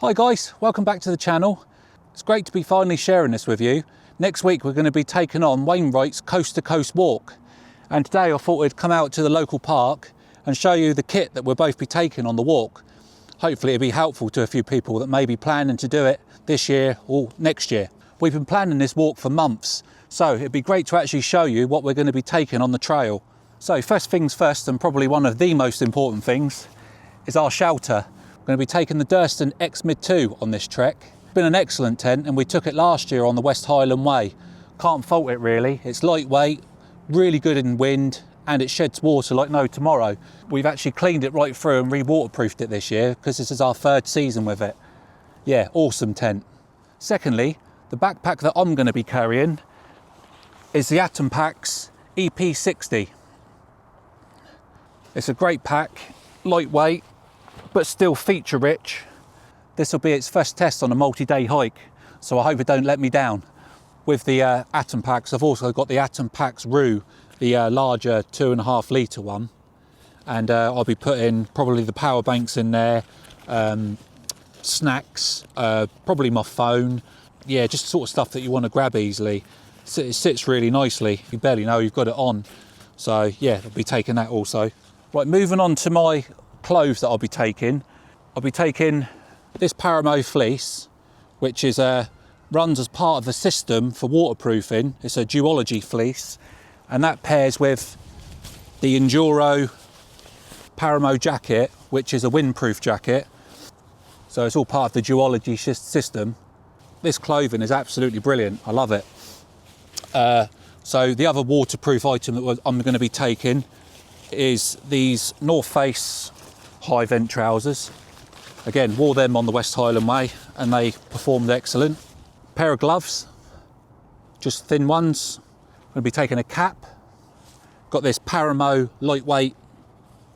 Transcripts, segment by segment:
Hi guys, welcome back to the channel. It's great to be finally sharing this with you. Next week we're going to be taking on Wainwright's Coast to Coast walk. And today I thought we'd come out to the local park and show you the kit that we'll both be taking on the walk. Hopefully it'll be helpful to a few people that may be planning to do it this year or next year. We've been planning this walk for months, so it'd be great to actually show you what we're going to be taking on the trail. So first things first, and probably one of the most important things, is our shelter. We're going to be taking the Durston X Mid 2 on this trek. It's been an excellent tent and we took it last year on the West Highland Way. Can't fault it really. It's lightweight, really good in wind, and it sheds water like no tomorrow. We've actually cleaned it right through and re-waterproofed it this year because this is our third season with it. Yeah, awesome tent. Secondly, the backpack that I'm going to be carrying is the Atom Pack's EP60. It's a great pack, lightweight, but still feature rich. This will be its first test on a multi-day hike, so I hope it don't let me down. With the Atom Packs, I've also got the Atom Packs Roo, the larger 2.5 litre one, and I'll be putting probably the power banks in there, snacks, probably my phone, yeah, just sort of stuff that you want to grab easily. It sits really nicely, you barely know you've got it on, so yeah, I'll be taking that also. Right, moving on to my clothes that I'll be taking this Paramo fleece, which is runs as part of the system for waterproofing. It's a duology fleece, and that pairs with the Enduro Paramo jacket, which is a windproof jacket. So it's all part of the duology system. This clothing is absolutely brilliant. I love it. So the other waterproof item that I'm going to be taking is these North Face high vent trousers. Again, wore them on the West Highland Way and they performed excellent. Pair of gloves, just thin ones. I'm going to be taking a cap. Got this Paramo lightweight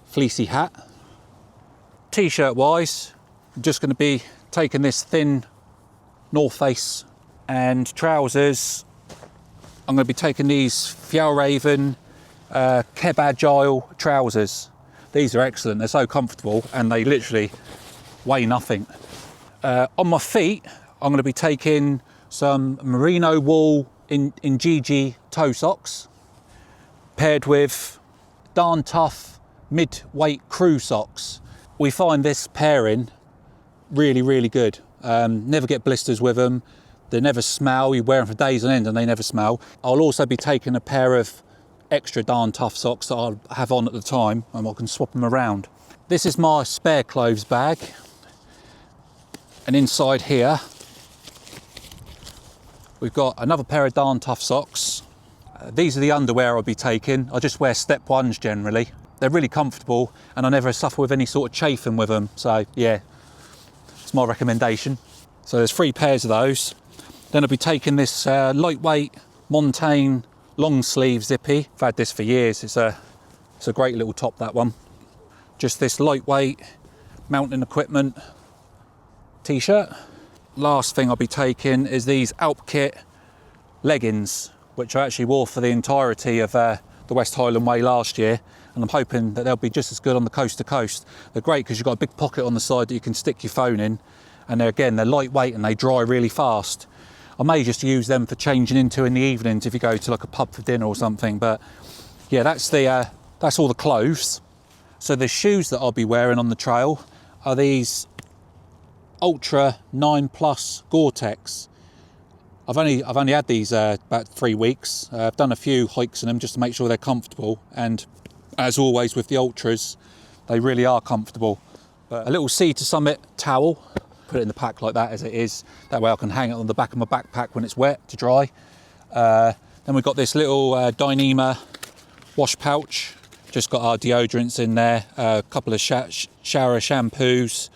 fleecy hat. T-shirt wise, I'm just going to be taking this thin North Face, and trousers, I'm going to be taking these Fjallraven Keb Agile trousers. These are excellent, they're so comfortable and they literally weigh nothing. On my feet, I'm going to be taking some merino wool in GG toe socks, paired with darn tough mid-weight crew socks. We find this pairing really, really good. Never get blisters with them. They never smell. You wear them for days on end and they never smell. I'll also be taking a pair of extra darn tough socks that I'll have on at the time and I can swap them around. This is my spare clothes bag, and inside here we've got another pair of darn tough socks. These are the underwear I'll be taking. I just wear step ones generally. They're really comfortable and I never suffer with any sort of chafing with them, so yeah, it's my recommendation. So there's 3 pairs of those. Then I'll be taking this lightweight Montane long sleeve zippy. I've had this for years. It's a great little top, that one. Just this lightweight mountain equipment t-shirt. Last thing I'll be taking is these Alp Kit leggings, which I actually wore for the entirety of the West Highland Way last year, and I'm hoping that they'll be just as good on the coast to coast. They're great because you've got a big pocket on the side that you can stick your phone in, and they're lightweight and they dry really fast. I may just use them for changing into in the evenings if you go to like a pub for dinner or something, but yeah, that's all the clothes. So the shoes that I'll be wearing on the trail are these Ultra 9 Plus Gore-Tex. I've only had these about 3 weeks. I've done a few hikes in them just to make sure they're comfortable, and as always with the Ultras, they really are comfortable. But a little Sea to Summit towel, put it in the pack like that as it is, that way I can hang it on the back of my backpack when it's wet to dry. Then we've got this little Dyneema wash pouch, just got our deodorants in there, a couple of shower shampoos,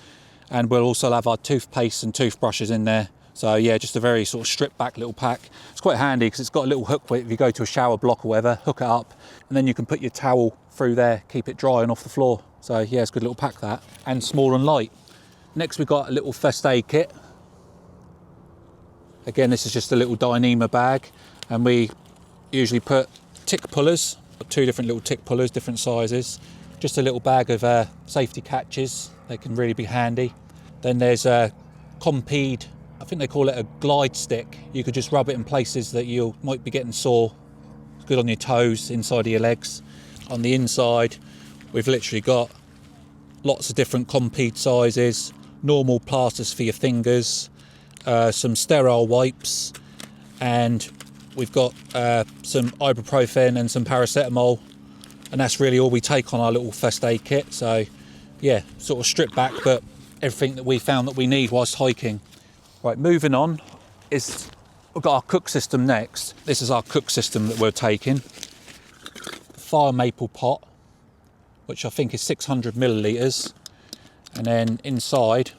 and we'll also have our toothpaste and toothbrushes in there. So yeah, just a very sort of stripped back little pack. It's quite handy because it's got a little hook where if you go to a shower block or whatever, hook it up, and then you can put your towel through there, keep it dry and off the floor. So yeah, it's a good little pack, that, and small and light. Next we've got a little first aid kit. Again, this is just a little Dyneema bag, and we usually put tick pullers, 2 different little tick pullers, different sizes, just a little bag of safety catches. They can really be handy. Then there's Compeed, I think they call it a glide stick. You could just rub it in places that you might be getting sore. It's good on your toes, inside of your legs. On the inside, we've literally got lots of different Compeed sizes, normal plasters for your fingers, some sterile wipes, and we've got some ibuprofen and some paracetamol, and that's really all we take on our little first aid kit. So yeah, sort of stripped back, but everything that we found that we need whilst hiking. Right, moving on is, we've got our cook system next. This is our cook system that we're taking. Fire maple pot, which I think is 600 millilitres. And then inside,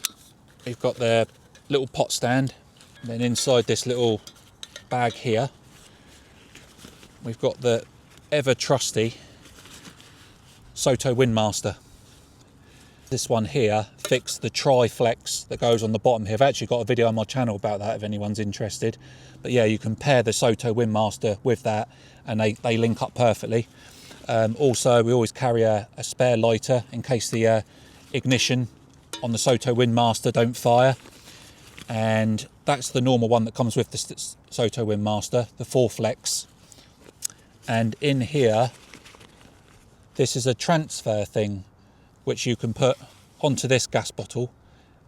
we've got the little pot stand. And then inside this little bag here, we've got the ever trusty Soto Windmaster. This one here fixed the tri-flex that goes on the bottom here. I've actually got a video on my channel about that if anyone's interested. But yeah, you can pair the Soto Windmaster with that and they link up perfectly. Also, we always carry a spare lighter in case the ignition on the Soto Windmaster don't fire. And that's the normal one that comes with the Soto Windmaster, the 4-flex. And in here, this is a transfer thing which you can put onto this gas bottle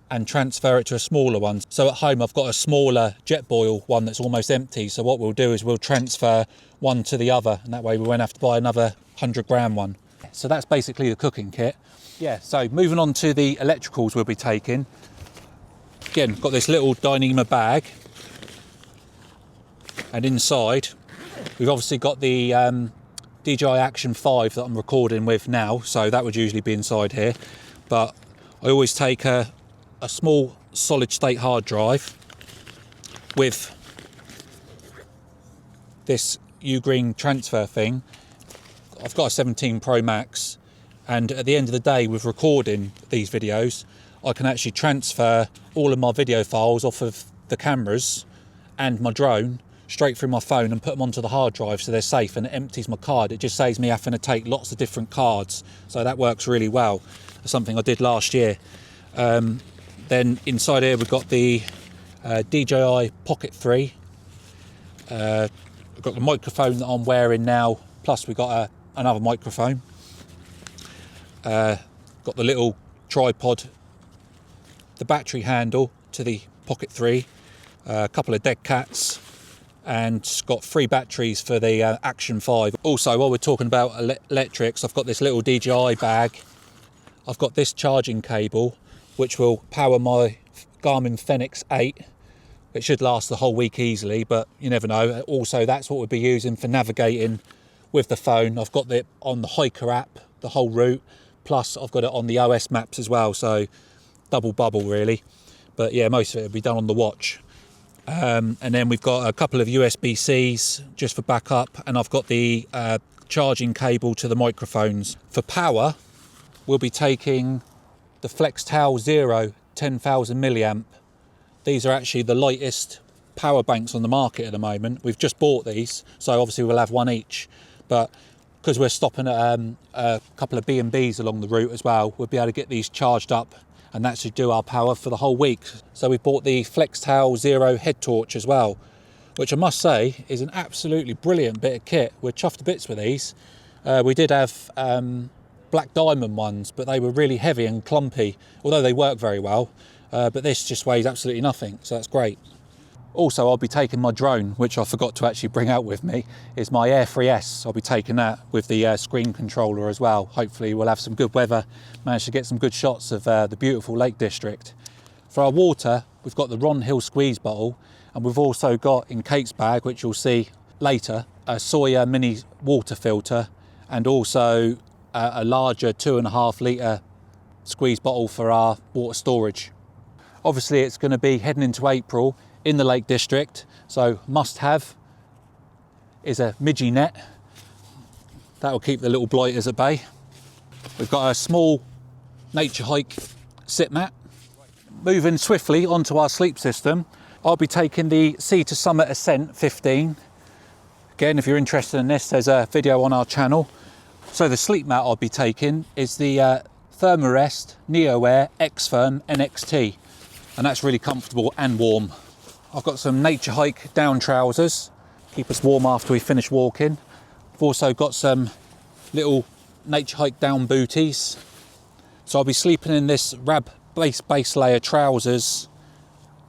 and transfer it to a smaller one. So at home I've got a smaller Jetboil one that's almost empty, so what we'll do is we'll transfer one to the other, and that way we won't have to buy another 100-gram one. So that's basically the cooking kit. Yeah, so moving on to the electricals we'll be taking. Again, got this little Dyneema bag, and inside we've obviously got the DJI Action 5 that I'm recording with now, so that would usually be inside here. But I always take a small solid state hard drive with this Ugreen transfer thing. I've got a 17 Pro Max, and at the end of the day with recording these videos, I can actually transfer all of my video files off of the cameras and my drone straight through my phone and put them onto the hard drive, so they're safe, and it empties my card. It just saves me having to take lots of different cards, so that works really well. That's something I did last year. Then inside here we've got the DJI Pocket 3. We've got the microphone that I'm wearing now, plus we've got another microphone. Got the little tripod, the battery handle to the Pocket 3, a couple of dead cats, and got 3 batteries for the Action 5. Also, while we're talking about electrics, I've got this little DJI bag. I've got this charging cable, which will power my Garmin Fenix 8. It should last the whole week easily, but you never know. Also, that's what we'll be using for navigating with the phone. I've got it on the Hiker app, the whole route, plus I've got it on the OS maps as well, so double bubble really. But yeah, most of it will be done on the watch. And then we've got a couple of USB-Cs just for backup, and I've got the charging cable to the microphones. For power, we'll be taking the FlexTowel Zero 10,000 milliamp. These are actually the lightest power banks on the market at the moment. We've just bought these, so obviously we'll have one each. But because we're stopping at a couple of B&Bs along the route as well, we'll be able to get these charged up, and that should do our power for the whole week. So we bought the FlexTowel Zero head torch as well, which I must say is an absolutely brilliant bit of kit. We're chuffed to bits with these. We did have black diamond ones, but they were really heavy and clumpy, although they work very well. But this just weighs absolutely nothing, so that's great. Also, I'll be taking my drone, which I forgot to actually bring out with me, is my Air 3S. I'll be taking that with the screen controller as well. Hopefully we'll have some good weather, manage to get some good shots of the beautiful Lake District. For our water, we've got the Ron Hill squeeze bottle, and we've also got in Kate's bag, which you'll see later, a Sawyer mini water filter, and also a larger 2.5 litre squeeze bottle for our water storage. Obviously it's going to be heading into April in the Lake District, so must have is a midgie net. That will keep the little blighters at bay. We've got a small nature hike sit mat. Moving swiftly onto our sleep system, I'll be taking the Sea to Summit Ascent 15. Again, if you're interested in this, there's a video on our channel. So the sleep mat I'll be taking is the Thermarest Neo Air X-Firm NXT. and that's really comfortable and warm. I've got some Nature Hike down trousers, keep us warm after we finish walking. I've also got some little Nature Hike down booties. So I'll be sleeping in this Rab base layer trousers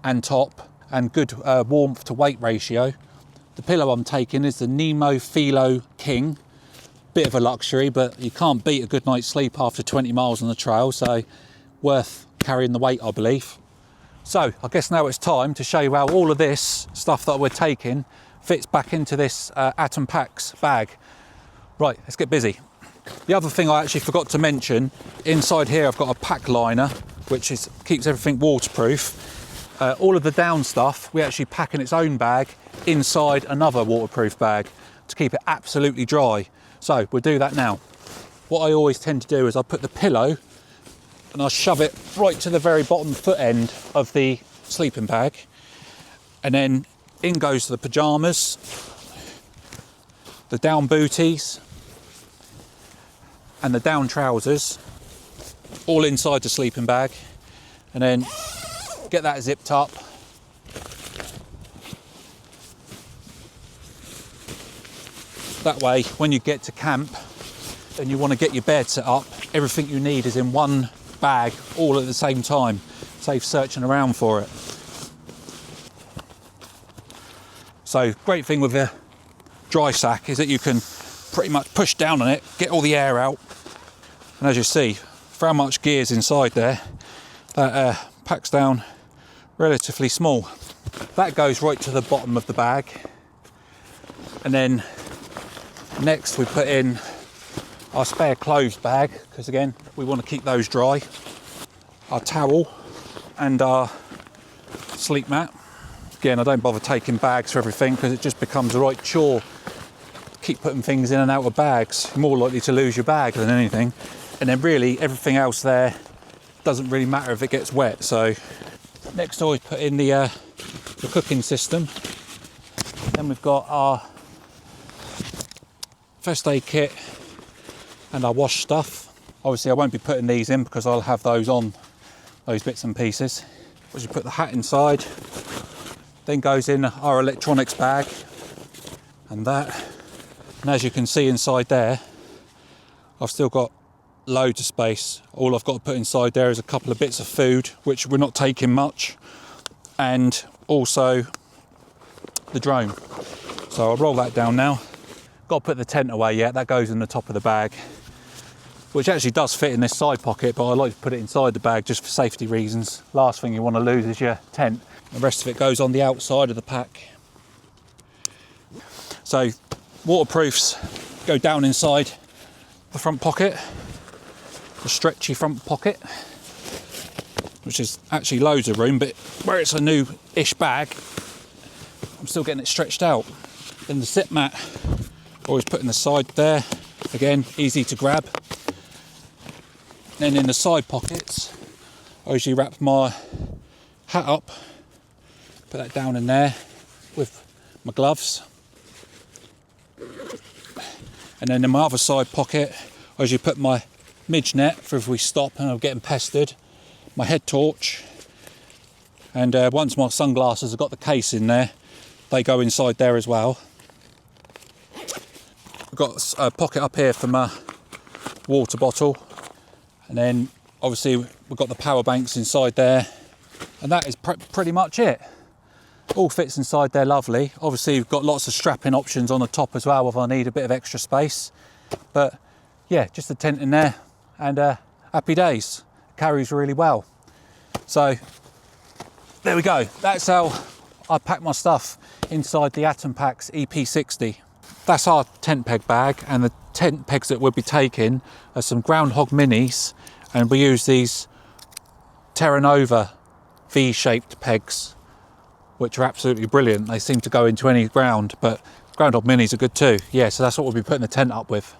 and top, and good warmth to weight ratio. The pillow I'm taking is the Nemo Philo King. Bit of a luxury, but you can't beat a good night's sleep after 20 miles on the trail, so worth carrying the weight, I believe. So I guess now it's time to show you how all of this stuff that we're taking fits back into this Atom Packs bag. Right, let's get busy. The other thing I actually forgot to mention, inside here I've got a pack liner, which keeps everything waterproof. All of the down stuff we actually pack in its own bag inside another waterproof bag to keep it absolutely dry. So we'll do that now. What I always tend to do is I put the pillow and I shove it right to the very bottom foot end of the sleeping bag, and then in goes the pyjamas, the down booties and the down trousers, all inside the sleeping bag, and then get that zipped up. That way, when you get to camp and you want to get your bed set up, everything you need is in one bag all at the same time. Save searching around for it. So, great thing with a dry sack is that you can pretty much push down on it, get all the air out. And as you see, for how much gear's inside there, that packs down relatively small. That goes right to the bottom of the bag, and then next we put in our spare clothes bag, because again we want to keep those dry, our towel and our sleep mat. Again, I don't bother taking bags for everything because it just becomes a right chore to keep putting things in and out of bags. You're more likely to lose your bag than anything, and then really everything else there doesn't really matter if it gets wet. So next I always put in the cooking system. Then we've got our first aid kit and our wash stuff. Obviously I won't be putting these in because I'll have those on, those bits and pieces. We put the hat inside, then goes in our electronics bag and that. And as you can see inside there, I've still got loads of space. All I've got to put inside there is a couple of bits of food, which we're not taking much, and also the drone. So I'll roll that down now. Got to put the tent away yet, that goes in the top of the bag, which actually does fit in this side pocket, but I like to put it inside the bag just for safety reasons. Last thing you want to lose is your tent. The rest of it goes on the outside of the pack. So waterproofs go down inside the front pocket, the stretchy front pocket, which is actually loads of room, but where it's a new-ish bag, I'm still getting it stretched out. Then the sit mat, always put in the side there, again easy to grab. Then in the side pockets, I usually wrap my hat up, put that down in there with my gloves. And then in my other side pocket, I usually put my midge net for if we stop and I'm getting pestered, my head torch, and once my sunglasses have got the case in there, they go inside there as well. I've got a pocket up here for my water bottle, and then obviously we've got the power banks inside there, and that is pretty much it. All fits inside there lovely. Obviously we've got lots of strapping options on the top as well if I need a bit of extra space, but yeah, just a tent in there and happy days. Carries really well. So there we go, that's how I pack my stuff inside the Atom Packs EP60. That's our tent peg bag, and the tent pegs that we'll be taking are some Groundhog Minis, and we use these Terra Nova V-shaped pegs, which are absolutely brilliant. They seem to go into any ground, but Groundhog Minis are good too. Yeah, so that's what we'll be putting the tent up with.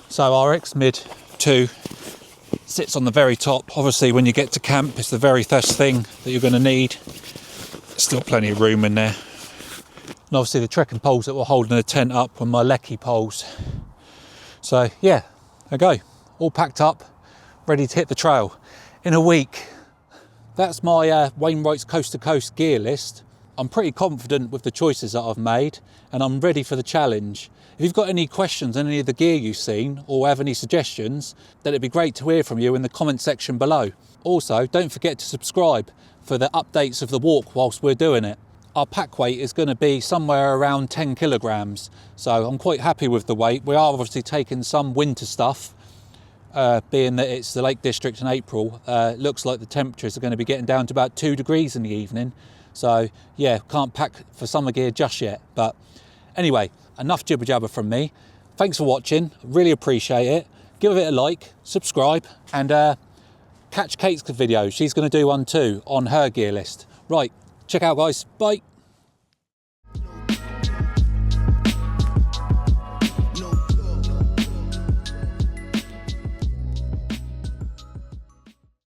So our X-Mid 2 sits on the very top. Obviously when you get to camp, it's the very first thing that you're going to need. There's still plenty of room in there. And obviously the trekking poles that we're holding the tent up were my Lecky poles. So yeah, there we go. All packed up, ready to hit the trail. In a week, that's my Wainwright's Coast to Coast gear list. I'm pretty confident with the choices that I've made, and I'm ready for the challenge. If you've got any questions on any of the gear you've seen or have any suggestions, then it'd be great to hear from you in the comment section below. Also, don't forget to subscribe for the updates of the walk whilst we're doing it. Our pack weight is going to be somewhere around 10 kilograms, so I'm quite happy with the weight. We are obviously taking some winter stuff, being that it's the Lake District in April. Looks like the temperatures are going to be getting down to about 2 degrees in the evening. So yeah, can't pack for summer gear just yet. But anyway, enough jibber jabber from me. Thanks for watching, really appreciate it. Give it a like, subscribe, and catch Kate's video. She's going to do one too on her gear list. Right, check out guys, bye.